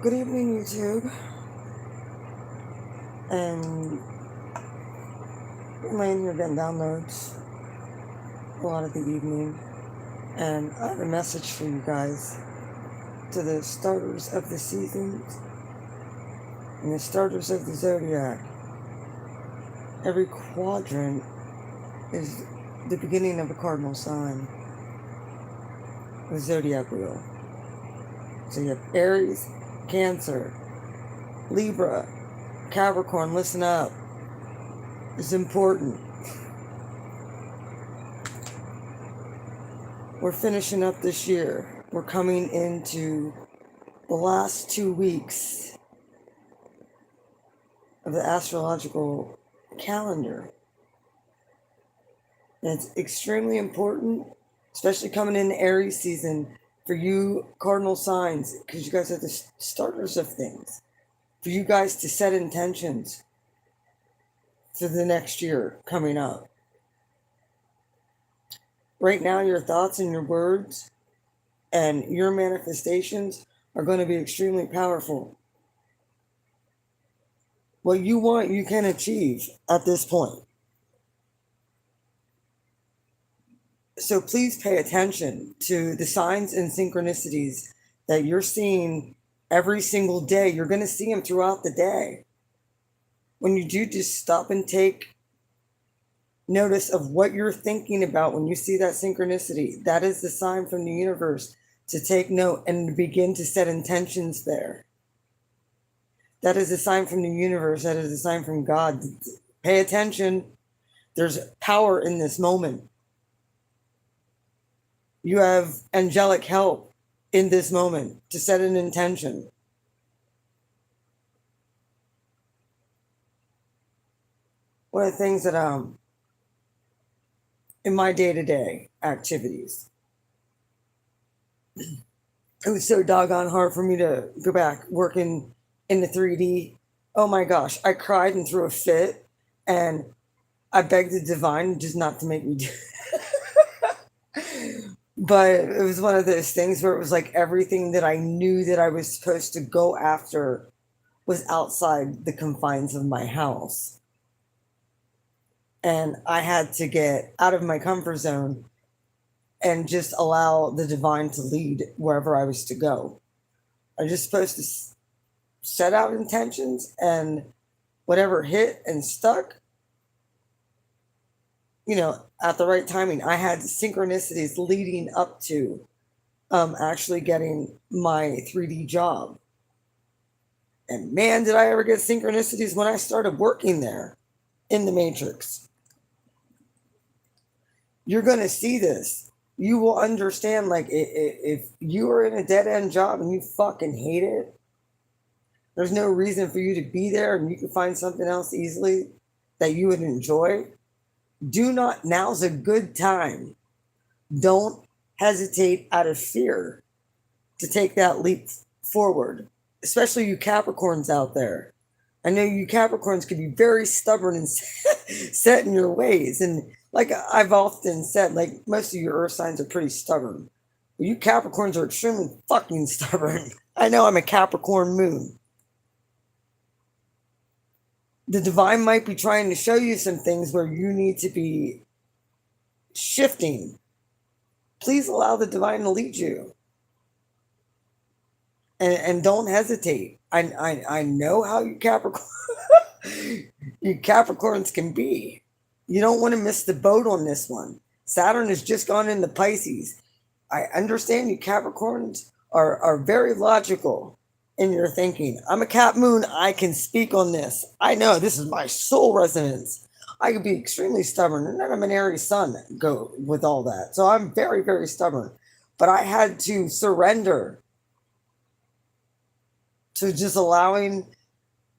Good evening, YouTube, and I'm laying here getting downloads a lot of the evening, and I have a message for you guys to the starters of the seasons and the starters of the zodiac. Every quadrant is the beginning of a cardinal sign, the zodiac wheel. So you have Aries, Cancer, Libra, Capricorn. Listen up. It's important. We're finishing up this year. We're coming into the last 2 weeks of the astrological calendar. And it's extremely important, especially coming into Aries season, for you cardinal signs, because you guys are the starters of things, for you guys to set intentions for the next year coming up. Right now, your thoughts and your words and your manifestations are going to be extremely powerful. What you want, you can achieve at this point. So please pay attention to the signs and synchronicities that you're seeing every single day. You're going to see them throughout the day. When you do, just stop and take notice of what you're thinking about when you see that synchronicity. That is the sign from the universe to take note and begin to set intentions there. That is a sign from the universe. That is a sign from God. Pay attention. There's power in this moment. You have angelic help in this moment to set an intention. One of the things that in my day-to-day activities, it was so doggone hard for me to go back working in the 3D. Oh my gosh, I cried and threw a fit, and I begged the divine just not to make me do it. But it was one of those things where it was like everything that I knew that I was supposed to go after was outside the confines of my house. And I had to get out of my comfort zone and just allow the divine to lead wherever I was to go. I was just supposed to set out intentions, and whatever hit and stuck, at the right timing. I had synchronicities leading up to actually getting my 3D job. And man, did I ever get synchronicities when I started working there in the Matrix. You're going to see this. You will understand, like, if you are in a dead-end job and you fucking hate it, there's no reason for you to be there, and you can find something else easily that you would enjoy. Now's a good time. Don't hesitate out of fear to take that leap forward, especially you Capricorns out there. I know you Capricorns can be very stubborn and set in your ways. And like I've often said, like most of your earth signs are pretty stubborn. But you Capricorns are extremely fucking stubborn. I know I'm a Capricorn moon. The divine might be trying to show you some things where you need to be shifting. Please allow the divine to lead you. And don't hesitate. I know how you you Capricorns can be. You don't want to miss the boat on this one. Saturn has just gone into Pisces. I understand you Capricorns are very logical in your thinking. I'm a Cap moon. I can speak on this. I know this is my soul resonance. I can be extremely stubborn, and then I'm an Aries sun go with all that. So I'm very, very stubborn. But I had to surrender to just allowing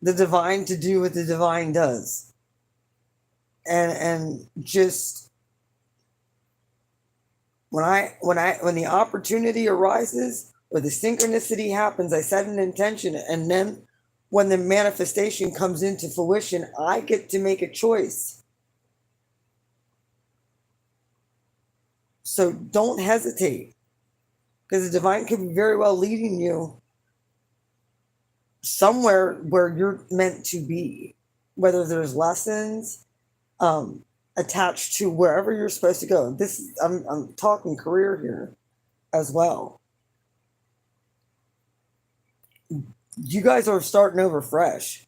the divine to do what the divine does. And just when the opportunity arises or the synchronicity happens, I set an intention, and then when the manifestation comes into fruition, I get to make a choice. So don't hesitate, because the divine could be very well leading you somewhere where you're meant to be, whether there's lessons um, attached to wherever you're supposed to go. This is, I'm talking career here as well. You guys are starting over fresh.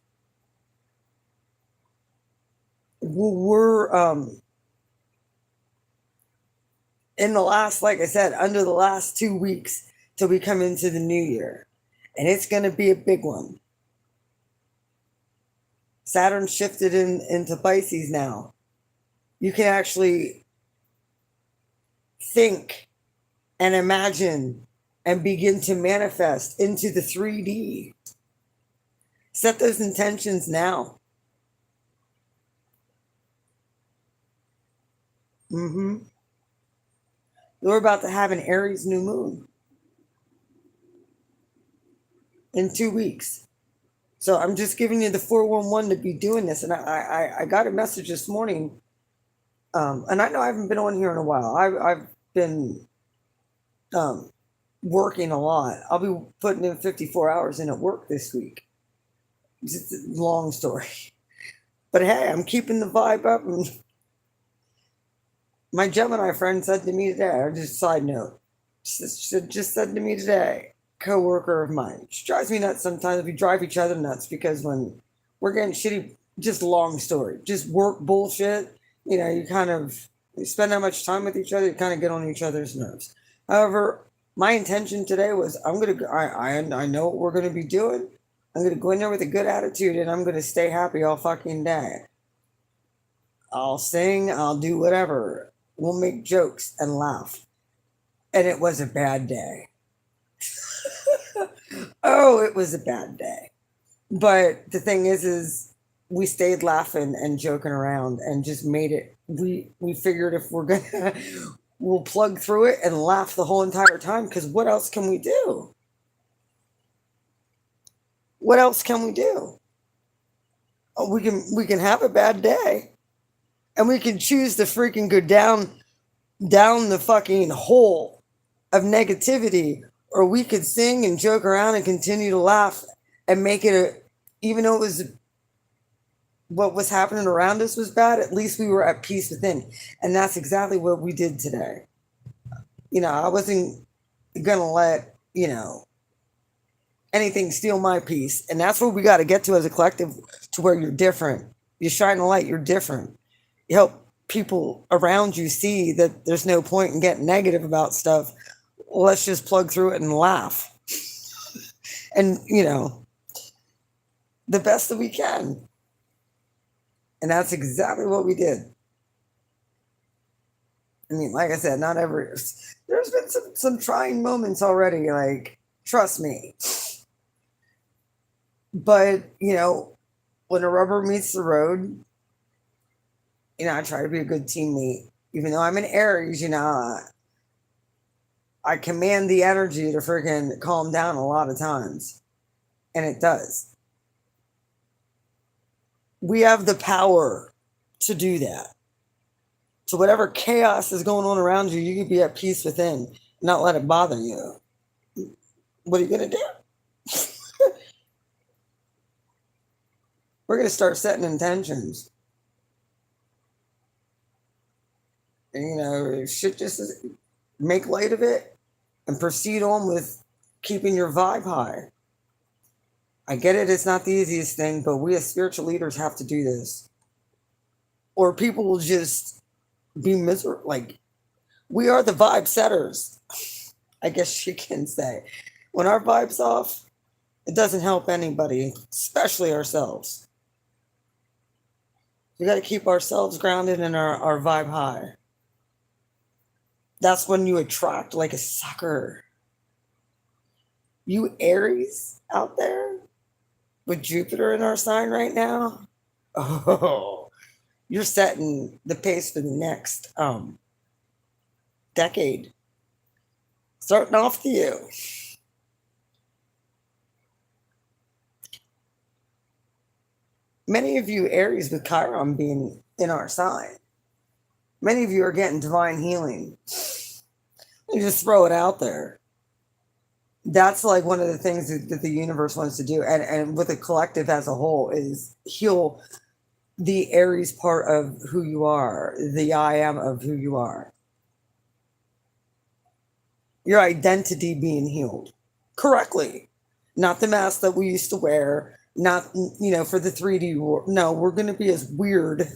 We're in the last, like I said, under the last 2 weeks till we come into the new year, and it's going to be a big one. Saturn shifted into Pisces now. You can actually think and imagine and begin to manifest into the 3D. Set those intentions now. Mm-hmm. We're about to have an Aries new moon in 2 weeks. So I'm just giving you the 411 to be doing this. And I got a message this morning. And I know I haven't been on here in a while. I've been working a lot. I'll be putting in 54 hours in at work this week. It's a long story. But hey, I'm keeping the vibe up. And my Gemini friend said to me today, just a side note, just said to me today, co-worker of mine. She drives me nuts sometimes. We drive each other nuts because when we're getting shitty, just long story, just work bullshit, you kind of you spend that much time with each other, you kind of get on each other's nerves. However, my intention today was I know what we're gonna be doing. I'm gonna go in there with a good attitude and I'm gonna stay happy all fucking day. I'll sing, I'll do whatever. We'll make jokes and laugh. And it was a bad day. Oh, it was a bad day. But the thing is we stayed laughing and joking around and just made it. We figured if we're gonna, we'll plug through it and laugh the whole entire time. Because what else can we do? What else can we do? Oh, we can have a bad day, and we can choose to freaking go down the fucking hole of negativity, or we could sing and joke around and continue to laugh and make it even though it was what was happening around us was bad, at least we were at peace within. And that's exactly what we did today. I wasn't gonna let anything steal my peace, and that's what we got to get to as a collective, to where you're different. You shine a light, you're different. You help people around you see that there's no point in getting negative about stuff. Let's just plug through it and laugh. And the best that we can. And that's exactly what we did. I mean, like I said, not every there's been some trying moments already, like, trust me. But when the rubber meets the road, I try to be a good teammate. Even though I'm an Aries, I command the energy to freaking calm down a lot of times. And it does. We have the power to do that. So whatever chaos is going on around you, you can be at peace within, not let it bother you. What are you going to do? We're going to start setting intentions. And, shit, just make light of it and proceed on with keeping your vibe high. I get it, it's not the easiest thing, but we as spiritual leaders have to do this. Or people will just be miserable. Like, we are the vibe setters, I guess you can say. When our vibe's off, it doesn't help anybody, especially ourselves. We got to keep ourselves grounded and our vibe high. That's when you attract like a sucker. You Aries out there with Jupiter in our sign right now, oh, you're setting the pace for the next decade. Starting off to you. Many of you Aries with Chiron being in our sign, many of you are getting divine healing. You just throw it out there. That's like one of the things that the universe wants to do, and with the collective as a whole, is heal the Aries part of who you are, the I am of who you are, your identity being healed correctly, not the mask that we used to wear, not for the 3D world. No, we're going to be as weird,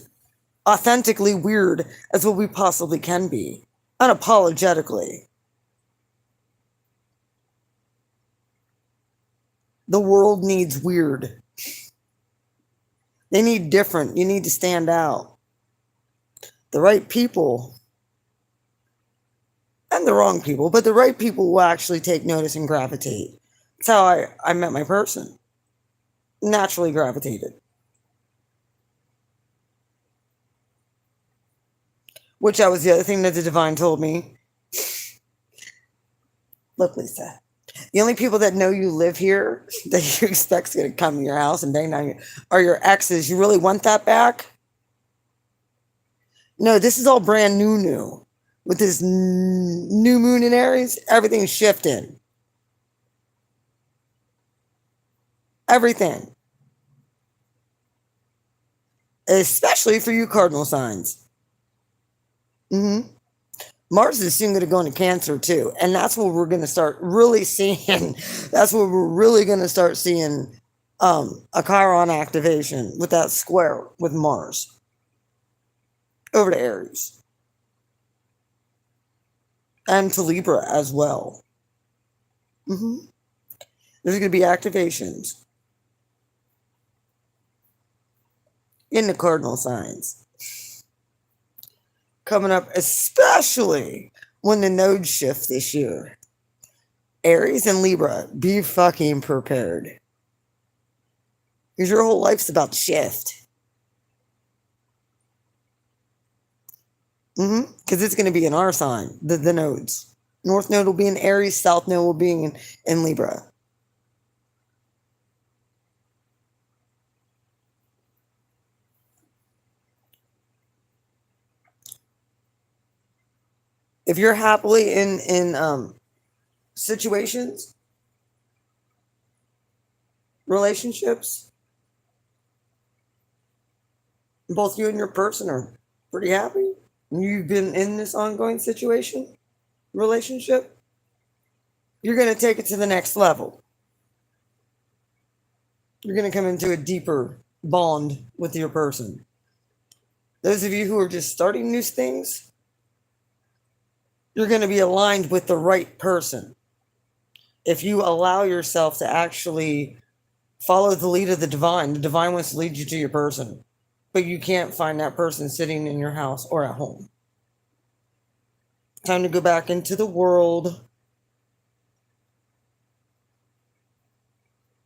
authentically weird as what we possibly can be, unapologetically. The world needs weird. They need different. You need to stand out. The right people and the wrong people, but the right people will actually take notice and gravitate. That's how I met my person. Naturally gravitated. Which that was the other thing that the divine told me. Look, Lisa, the only people that know you live here that you expect's going to come to your house and bang down you are your exes. You really want that back? No, this is all brand new. With this new moon in Aries, everything's shifting. Everything. Especially for you cardinal signs. Mars is soon going to go into Cancer too. And that's what we're going to start really seeing. That's what we're really going to start seeing a Chiron activation with that square with Mars. Over to Aries. And to Libra as well. There's going to be activations in the cardinal signs coming up, especially when the nodes shift this year. Aries and Libra, be fucking prepared. Because your whole life's about to shift. Because it's going to be in our sign, the nodes. North node will be in Aries, South node will be in Libra. If you're happily in situations, relationships, both you and your person are pretty happy, you've been in this ongoing situation, relationship, you're going to take it to the next level. You're going to come into a deeper bond with your person. Those of you who are just starting new things, you're going to be aligned with the right person. If you allow yourself to actually follow the lead of the divine wants to lead you to your person. But you can't find that person sitting in your house or at home. Time to go back into the world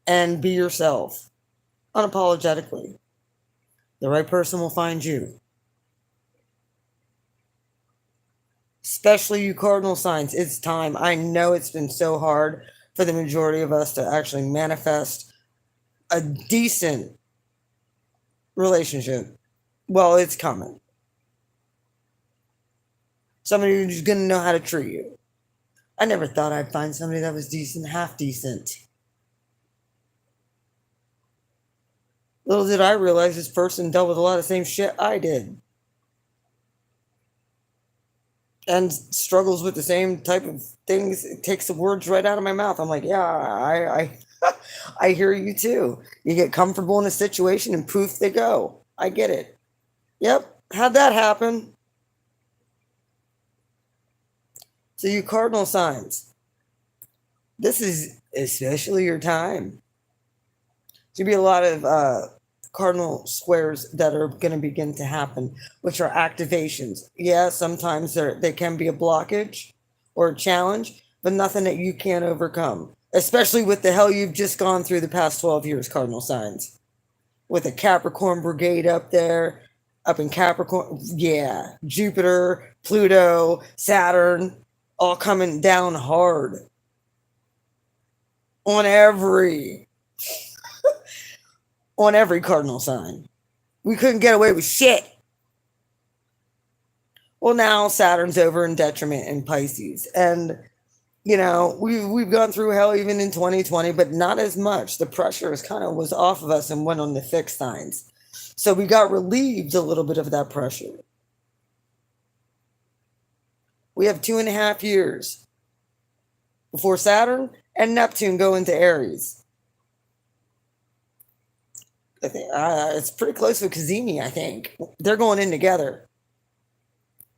and be yourself, unapologetically. The right person will find you. Especially you cardinal signs, it's time. I know it's been so hard for the majority of us to actually manifest a decent relationship. Well, it's coming. Somebody who's going to know how to treat you. I never thought I'd find somebody that was decent, half decent. Little did I realize this person dealt with a lot of the same shit I did. And struggles with the same type of things. It takes the words right out of my mouth. I'm like, yeah, I hear you too. You get comfortable in a situation and poof, they go. I get it. Yep. How'd that happen? So you cardinal signs, this is especially your time. There'll be a lot of cardinal squares that are going to begin to happen, which are activations. Yeah, sometimes they can be a blockage or a challenge, but nothing that you can't overcome, especially with the hell you've just gone through the past 12 years, cardinal signs. With a Capricorn brigade up there, up in Capricorn, yeah, Jupiter, Pluto, Saturn, all coming down hard on every cardinal sign. We couldn't get away with shit. Well, now Saturn's over in detriment in Pisces. And You know, we've gone through hell even in 2020, but not as much. The pressure is kind of was off of us and went on the fixed signs. So we got relieved a little bit of that pressure. We have 2.5 years before Saturn and Neptune go into Aries. I think it's pretty close to Kazemi, I think. They're going in together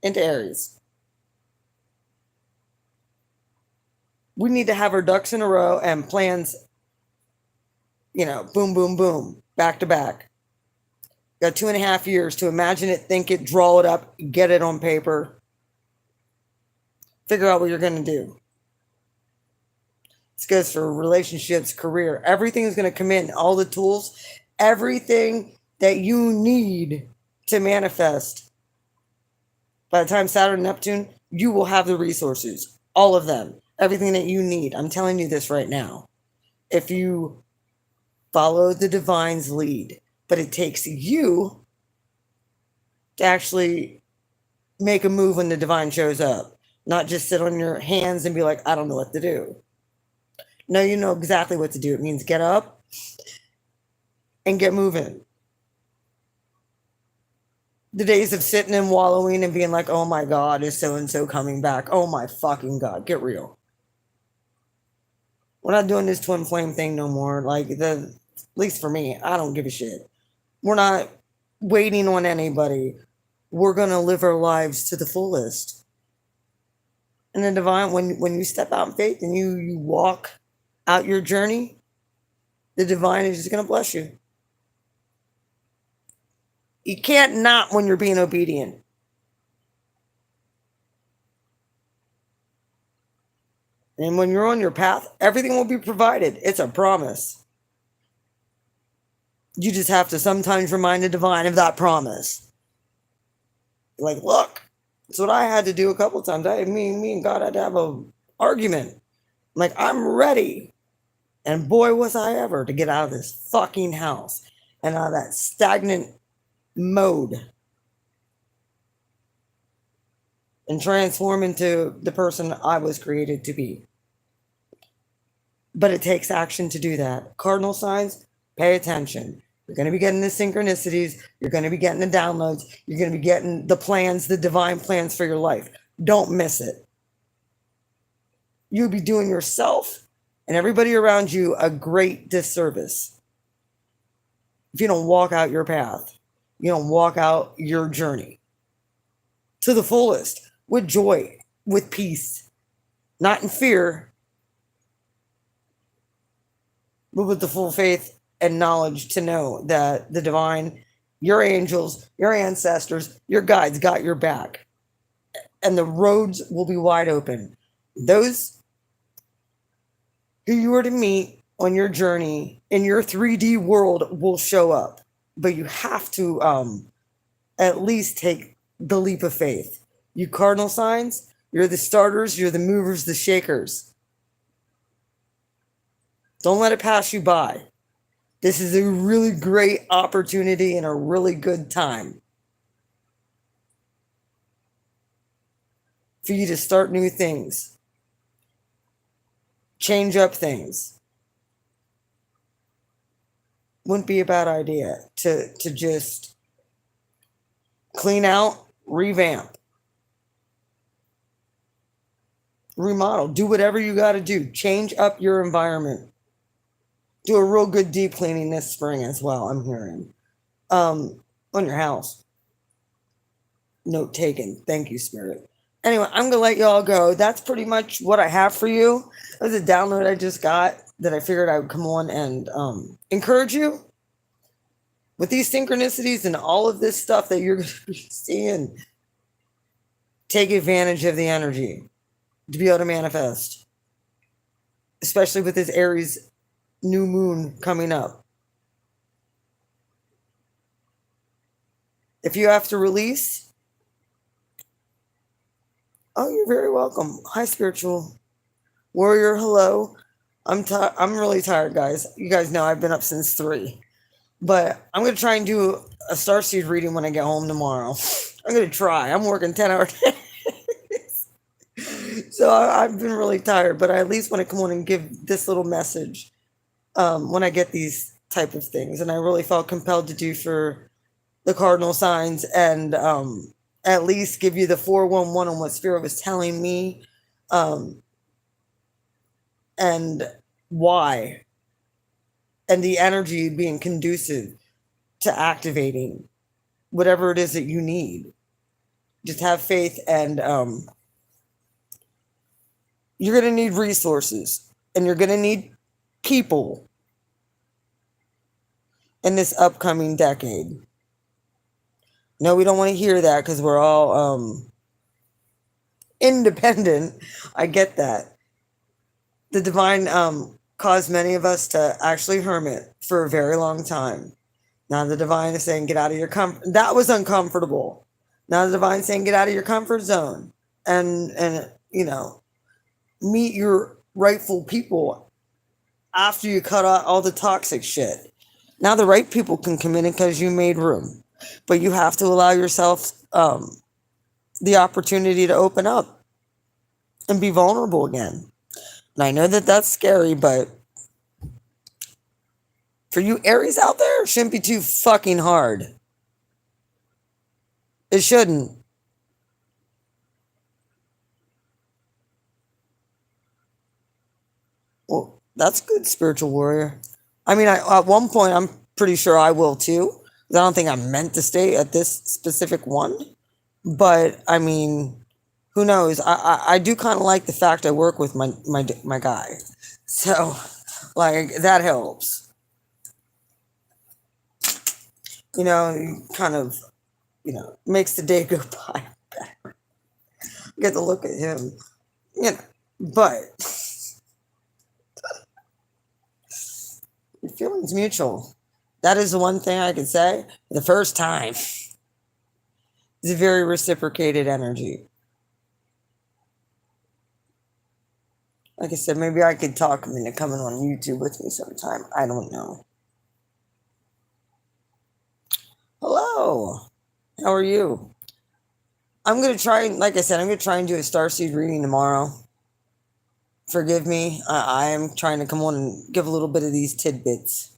into Aries. We need to have our ducks in a row and plans, boom, boom, boom, back to back. Got 2.5 years to imagine it, think it, draw it up, get it on paper, figure out what you're going to do. This goes for relationships, career. Everything is going to come in, all the tools, everything that you need to manifest. By the time Saturn and Neptune, you will have the resources, all of them, everything that you need. I'm telling you this right now. If you follow the divine's lead, but it takes you to actually make a move when the divine shows up, not just sit on your hands and be like, I don't know what to do. No, you know exactly what to do. It means get up and get moving. The days of sitting and wallowing and being like, oh my God, is so-and-so coming back? Oh my fucking God, get real. We're not doing this twin flame thing no more. Like, at least for me, I don't give a shit. We're not waiting on anybody. We're going to live our lives to the fullest. And the divine, when you step out in faith and you walk out your journey, the divine is just going to bless you. You can't not when you're being obedient. And when you're on your path, everything will be provided. It's a promise. You just have to sometimes remind the divine of that promise. Like, look, that's what I had to do a couple of times. Me and God had to have an argument. Like, I'm ready. And boy, was I ever to get out of this fucking house and out of that stagnant mode and transform into the person I was created to be. But it takes action to do that. Cardinal signs, pay attention. You're going to be getting the synchronicities. You're going to be getting the downloads. You're going to be getting the plans, the divine plans for your life. Don't miss it. You'll be doing yourself and everybody around you a great disservice if you don't walk out your path. You don't walk out your journey to the fullest, with joy, with peace, not in fear, but with the full faith and knowledge to know that the divine, your angels, your ancestors, your guides got your back. And the roads will be wide open. Those who you are to meet on your journey in your 3D world will show up. But you have to at least take the leap of faith. You cardinal signs, you're the starters, you're the movers, the shakers. Don't let it pass you by. This is a really great opportunity and a really good time for you to start new things, change up things. Wouldn't be a bad idea to just clean out, revamp, remodel, do whatever you got to do. Change up your environment. Do a real good deep cleaning this spring as well, I'm hearing. On your house. Note taken. Thank you, Spirit. Anyway, I'm going to let y'all go. That's pretty much what I have for you. That was a download I just got that I figured I would come on and encourage you with these synchronicities and all of this stuff that you're going to be seeing. Take advantage of the energy to be able to manifest, especially with this Aries new moon coming up. If you have to release, oh, you're very welcome. Hi, spiritual warrior. Hello. I'm really tired, guys. You guys know I've been up since 3. But I'm going to try and do a starseed reading when I get home tomorrow. I'm going to try. I'm working 10 hours days. So I've been really tired, but I at least want to come on and give this little message when I get these type of things. And I really felt compelled to do for the cardinal signs and at least give you the 411 on what Spirit was telling me um, and why, and the energy being conducive to activating whatever it is that you need. Just have faith, and you're going to need resources and you're going to need people in this upcoming decade. No, we don't want to hear that because we're all independent. I get that. The divine caused many of us to actually hermit for a very long time. Now the divine is saying, get out of your comfort. That was uncomfortable. Now the divine is saying, get out of your comfort zone and meet your rightful people after you cut out all the toxic shit. Now the right people can come in because you made room, but you have to allow yourself the opportunity to open up and be vulnerable again. And I know that that's scary, but for you Aries out there, it shouldn't be too fucking hard. It shouldn't. Well, that's good, spiritual warrior. I mean, at one point, I'm pretty sure I will too. 'Cause I don't think I'm meant to stay at this specific one. But I mean, who knows? I do kind of like the fact I work with my guy, so like that helps. Kind of makes the day go by better. Get to look at him, but your feelings mutual. That is the one thing I can say. The first time is a very reciprocated energy. Like I said, maybe I could talk him into coming on YouTube with me sometime. I don't know. Hello. How are you? I'm going to try, like I said, I'm going to try and do a starseed reading tomorrow. Forgive me. I am trying to come on and give a little bit of these tidbits.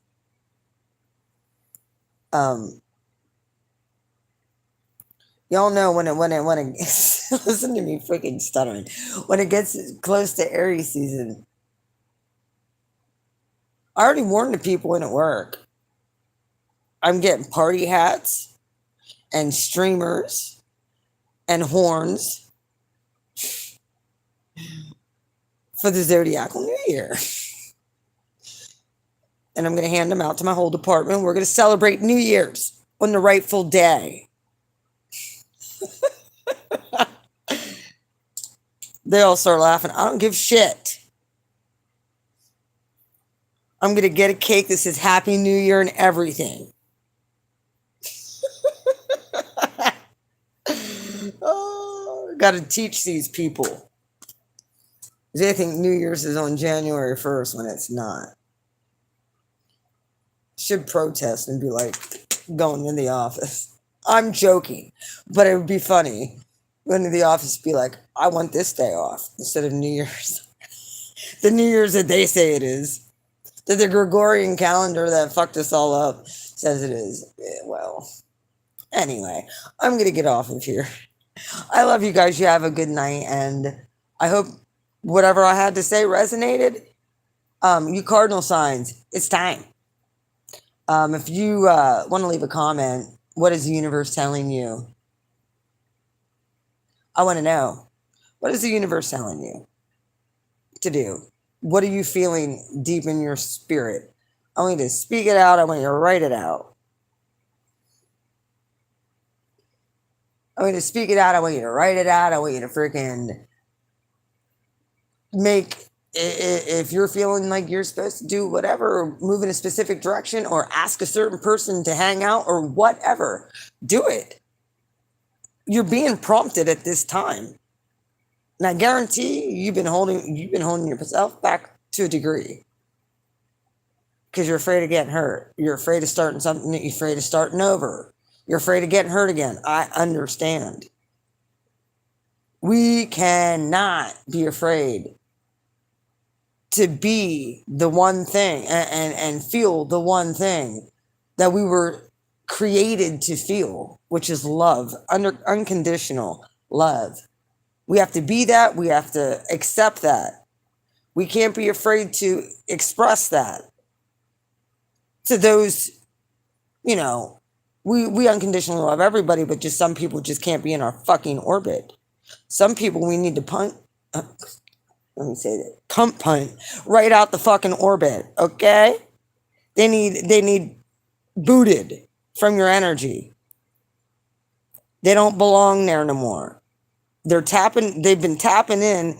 Y'all know when it listen to me freaking stuttering. When it gets close to Aries season, I already warned the people in at work. I'm getting party hats and streamers and horns for the Zodiacal New Year. And I'm going to hand them out to my whole department. We're going to celebrate New Year's on the rightful day. They all start laughing. I don't give shit. I'm going to get a cake that says Happy New Year and everything. Oh, got to teach these people. They think New Year's is on January 1st when it's not. Should protest and be like going in the office. I'm joking, but it would be funny. Going to the office, be like, I want this day off instead of New Year's. The New Year's that they say it is. That the Gregorian calendar that fucked us all up says it is. Well, anyway, I'm going to get off of here. I love you guys. You have a good night. And I hope whatever I had to say resonated. You cardinal signs, it's time. If you want to leave a comment, what is the universe telling you? I want to know. What is the universe telling you to do? What are you feeling deep in your spirit? I want you to speak it out. I want you to write it out. I want you to speak it out. I want you to write it out. I want you to freaking make, if you're feeling like you're supposed to do whatever, or move in a specific direction, or ask a certain person to hang out, or whatever, do it. You're being prompted at this time. And I guarantee you've been holding yourself back to a degree. Because you're afraid of getting hurt. You're afraid of starting something. You're afraid of starting over. You're afraid of getting hurt again. I understand. We cannot be afraid to be the one thing and feel the one thing that we were created to feel, which is love, unconditional love. We have to be that. We have to accept that. We can't be afraid to express that to those, you know, we unconditionally love everybody, but just some people just can't be in our fucking orbit. Some people we need to punt. Let me say that. Punt right out the fucking orbit. Okay, they need booted from your energy. They don't belong there no more. They've been tapping in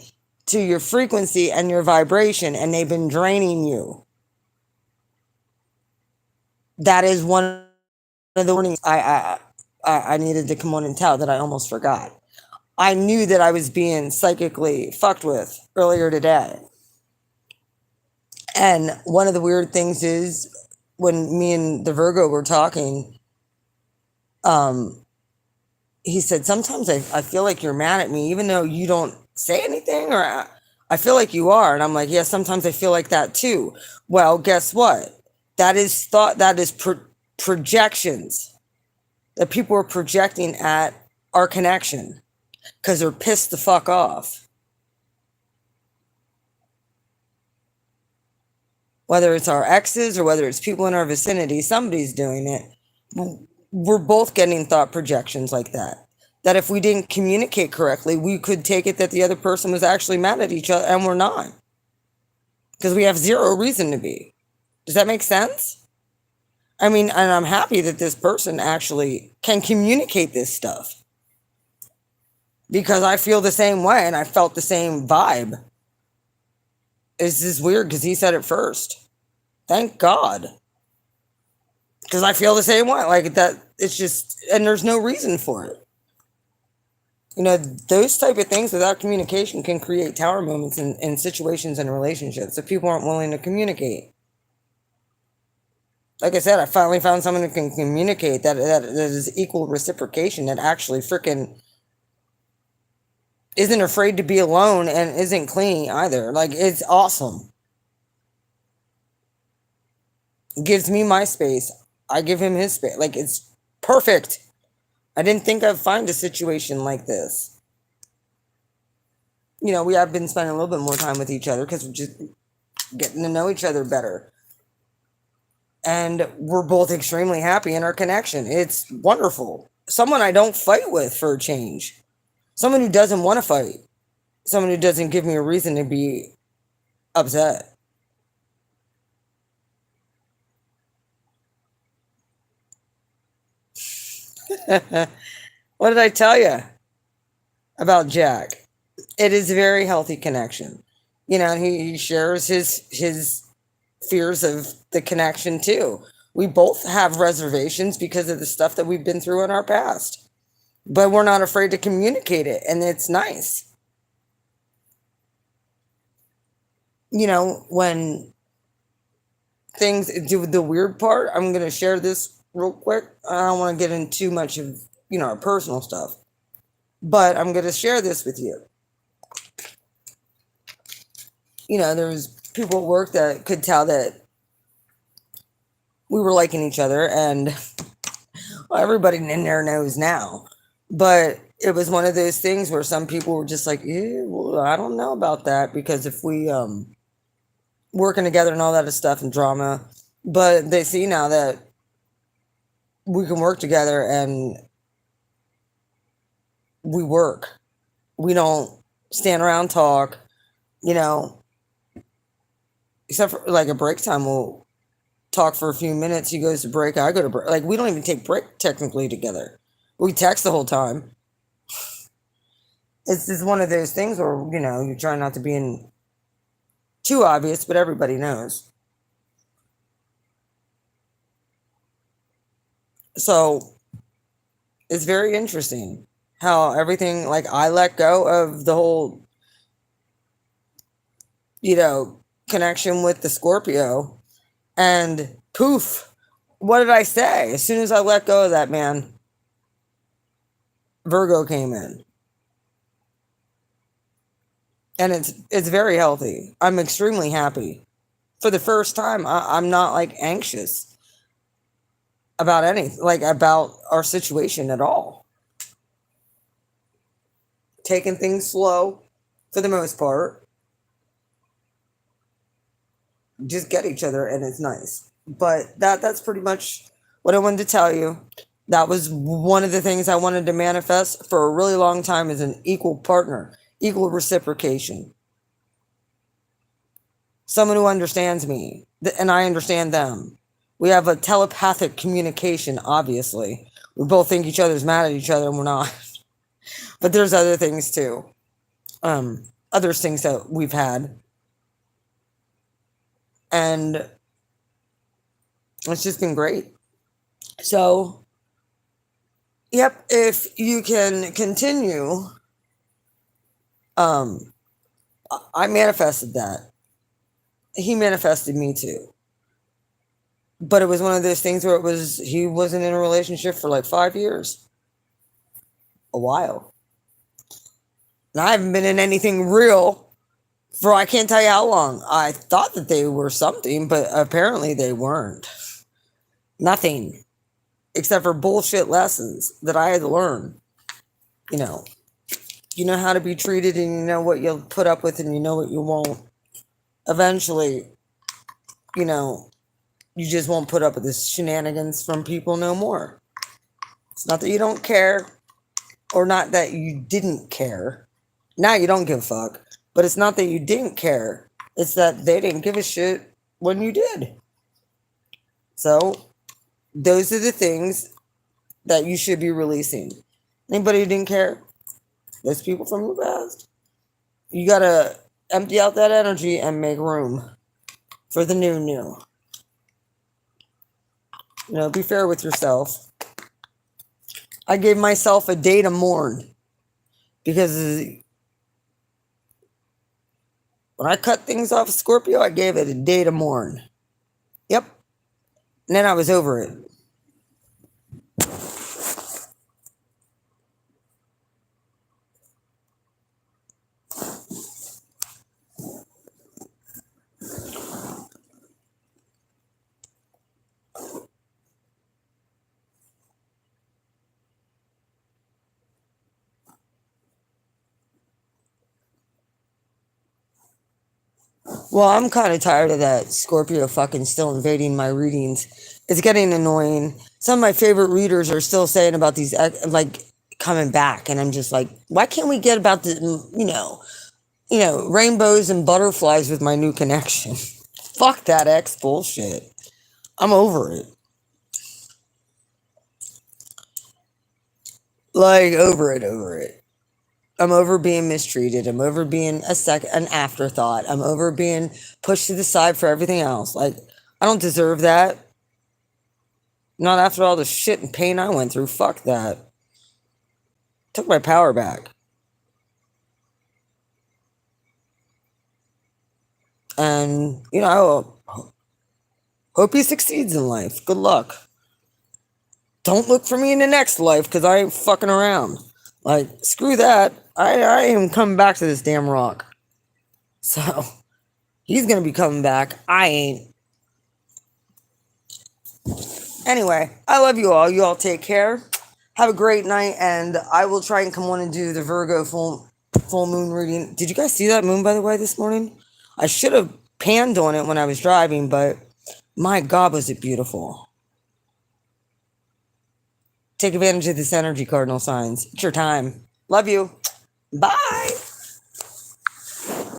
to your frequency and your vibration, and they've been draining you. That is one of the warnings I needed to come on and tell that I almost forgot. I knew that I was being psychically fucked with earlier today. And one of the weird things is when me and the Virgo were talking, he said, sometimes I feel like you're mad at me, even though you don't say anything, or I feel like you are. And I'm like, yeah, sometimes I feel like that too. Well, guess what? That is thought, that is projections that people are projecting at our connection because they're pissed the fuck off. Whether it's our exes or whether it's people in our vicinity, somebody's doing it. We're both getting thought projections like that. That if we didn't communicate correctly, we could take it that the other person was actually mad at each other, and we're not. Because we have zero reason to be. Does that make sense? I mean, and I'm happy that this person actually can communicate this stuff. Because I feel the same way, and I felt the same vibe. It's just weird because he said it first. Thank God. Because I feel the same way. Like that, it's just, and there's no reason for it. You know, those type of things without communication can create tower moments in situations and relationships if people aren't willing to communicate. Like I said, I finally found someone who can communicate that is equal reciprocation, that actually freaking isn't afraid to be alone and isn't clingy either. Like, it's awesome. Gives me my space. I give him his space. Like, it's perfect. I didn't think I'd find a situation like this. You know, we have been spending a little bit more time with each other because we're just getting to know each other better. And we're both extremely happy in our connection. It's wonderful. Someone I don't fight with for a change. Someone who doesn't want to fight. Someone who doesn't give me a reason to be upset. What did I tell you about Jack? It is a very healthy connection. You know, he shares his fears of the connection too. We both have reservations because of the stuff that we've been through in our past. But we're not afraid to communicate it, and it's nice. You know, when things do the weird part, I'm going to share this real quick. I don't want to get into too much of, you know, our personal stuff, but I'm going to share this with you. You know, there's people at work that could tell that we were liking each other, and well, everybody in there knows now. But it was one of those things where some people were just like, well, I don't know about that, because if we working together and all that stuff and drama, but they see now that we can work together and we work. We don't stand around talk, you know, except for like a break time. We'll talk for a few minutes. He goes to break, I go to break. Like, we don't even take break technically together. We text the whole time. It's just one of those things where, you know, you try not to be in too obvious, but everybody knows. So it's very interesting how everything, like, I let go of the whole, you know, connection with the Scorpio, and poof, what did I say? As soon as I let go of that, man, Virgo came in. And it's very healthy. I'm extremely happy. For the first time, I'm not like anxious about anything, like about our situation at all. Taking things slow for the most part. Just get each other and it's nice. But that's pretty much what I wanted to tell you. That was one of the things I wanted to manifest for a really long time, as an equal partner, equal reciprocation. Someone who understands me and I understand them. We have a telepathic communication, obviously. We both think each other's mad at each other and we're not. But there's other things too. Other things that we've had. And it's just been great. So, yep, if you can continue, I manifested that. He manifested me too. But it was one of those things where he wasn't in a relationship for like 5 years. A while. And I haven't been in anything real for I can't tell you how long. I thought that they were something, but apparently they weren't. Nothing. Except for bullshit lessons that I had to learn. You know how to be treated, and you know what you'll put up with and you know what you won't. Eventually, you just won't put up with this shenanigans from people no more. It's not that you don't care, or not that you didn't care. Now you don't give a fuck. But it's not that you didn't care. It's that they didn't give a shit when you did. So, those are the things that you should be releasing. Anybody who didn't care, those people from the past, you gotta empty out that energy and make room for the new. Be fair with yourself. I gave myself a day to mourn because when I cut things off of Scorpio, I gave it a day to mourn. Yep. And then I was over it. Well, I'm kind of tired of that Scorpio fucking still invading my readings. It's getting annoying. Some of my favorite readers are still saying about these, like, coming back. And I'm just like, why can't we get about the, rainbows and butterflies with my new connection? Fuck that ex bullshit. I'm over it. Like, over it. I'm over being mistreated. I'm over being an afterthought. I'm over being pushed to the side for everything else. Like, I don't deserve that. Not after all the shit and pain I went through. Fuck that. Took my power back. And, I hope he succeeds in life. Good luck. Don't look for me in the next life because I ain't fucking around. Like, screw that. I ain't coming back to this damn rock. So, he's going to be coming back. I ain't. Anyway, I love you all. You all take care. Have a great night, and I will try and come on and do the Virgo full moon reading. Did you guys see that moon, by the way, this morning? I should have panned on it when I was driving, but my God, was it beautiful. Take advantage of this energy, Cardinal signs. It's your time. Love you. Bye.